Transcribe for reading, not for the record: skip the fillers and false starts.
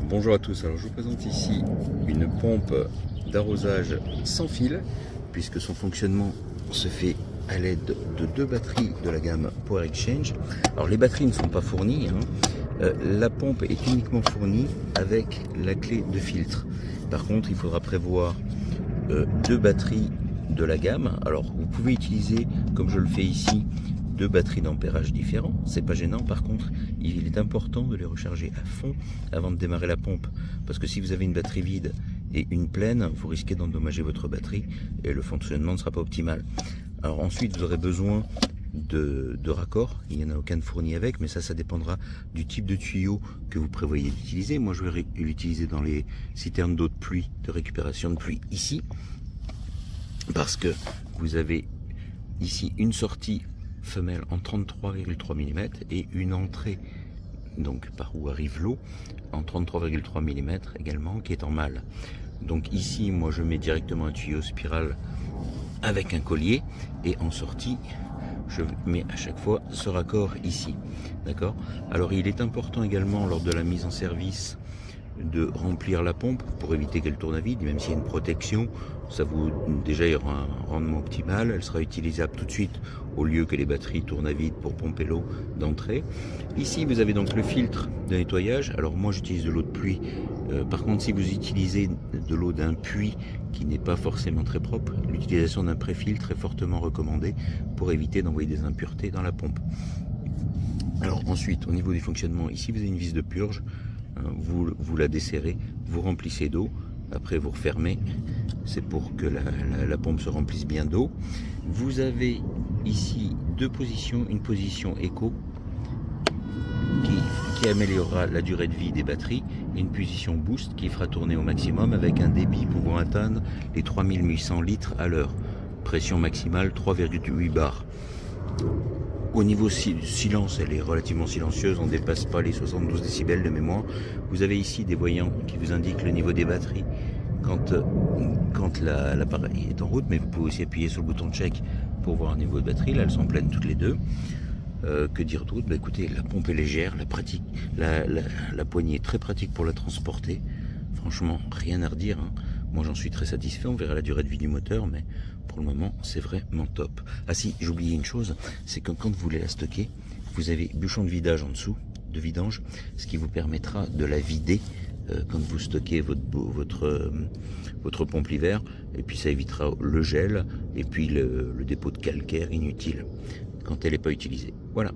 Bonjour à tous, alors je vous présente ici une pompe d'arrosage sans fil puisque son fonctionnement se fait à l'aide de deux batteries de la gamme Power Exchange. Alors les batteries ne sont pas fournies, la pompe est uniquement fournie avec la clé de filtre. Par contre il faudra prévoir deux batteries de la gamme. Alors vous pouvez utiliser, comme je le fais ici, deux batteries d'ampérage différents, c'est pas gênant. Par contre, il est important de les recharger à fond avant de démarrer la pompe, parce que si vous avez une batterie vide et une pleine, vous risquez d'endommager votre batterie et le fonctionnement ne sera pas optimal. Alors ensuite, vous aurez besoin de raccords, il n'y en a aucun de fourni avec, mais ça dépendra du type de tuyau que vous prévoyez d'utiliser. Moi, je vais l'utiliser dans les citernes d'eau de pluie, de récupération de pluie ici, parce que vous avez ici une sortie femelle en 33,3 mm et une entrée, donc par où arrive l'eau, en 33,3 mm également, qui est en mâle. Donc ici, moi je mets directement un tuyau spirale avec un collier, et en sortie je mets à chaque fois ce raccord ici, d'accord. Alors il est important également lors de la mise en service de remplir la pompe pour éviter qu'elle tourne à vide. Même s'il y a une protection, déjà il y aura un rendement optimal, elle sera utilisable tout de suite au lieu que les batteries tournent à vide pour pomper l'eau d'entrée. Ici vous avez donc le filtre de nettoyage. Alors moi j'utilise de l'eau de pluie, par contre si vous utilisez de l'eau d'un puits qui n'est pas forcément très propre, l'utilisation d'un pré-filtre est fortement recommandée pour éviter d'envoyer des impuretés dans la pompe. Alors ensuite, au niveau du fonctionnement, ici vous avez une vis de purge. Vous la desserrez, vous remplissez d'eau, après vous refermez, c'est pour que la pompe se remplisse bien d'eau. Vous avez ici deux positions, une position éco qui améliorera la durée de vie des batteries, et une position boost qui fera tourner au maximum avec un débit pouvant atteindre les 3800 litres à l'heure, pression maximale 3,8 bars. Au niveau silence, elle est relativement silencieuse, on ne dépasse pas les 72 décibels de mémoire. Vous avez ici des voyants qui vous indiquent le niveau des batteries quand l'appareil est en route, mais vous pouvez aussi appuyer sur le bouton check pour voir un niveau de batterie. Là, elles sont pleines toutes les deux. Que dire d'autre? Écoutez, la pompe est légère, la poignée est très pratique pour la transporter. Franchement, rien à redire, Moi j'en suis très satisfait, on verra la durée de vie du moteur, mais pour le moment c'est vraiment top. Ah si, j'ai oublié une chose, c'est que quand vous voulez la stocker, vous avez bûchon de vidage en dessous, de vidange, ce qui vous permettra de la vider quand vous stockez votre pompe l'hiver, et puis ça évitera le gel et puis le dépôt de calcaire inutile quand elle n'est pas utilisée. Voilà.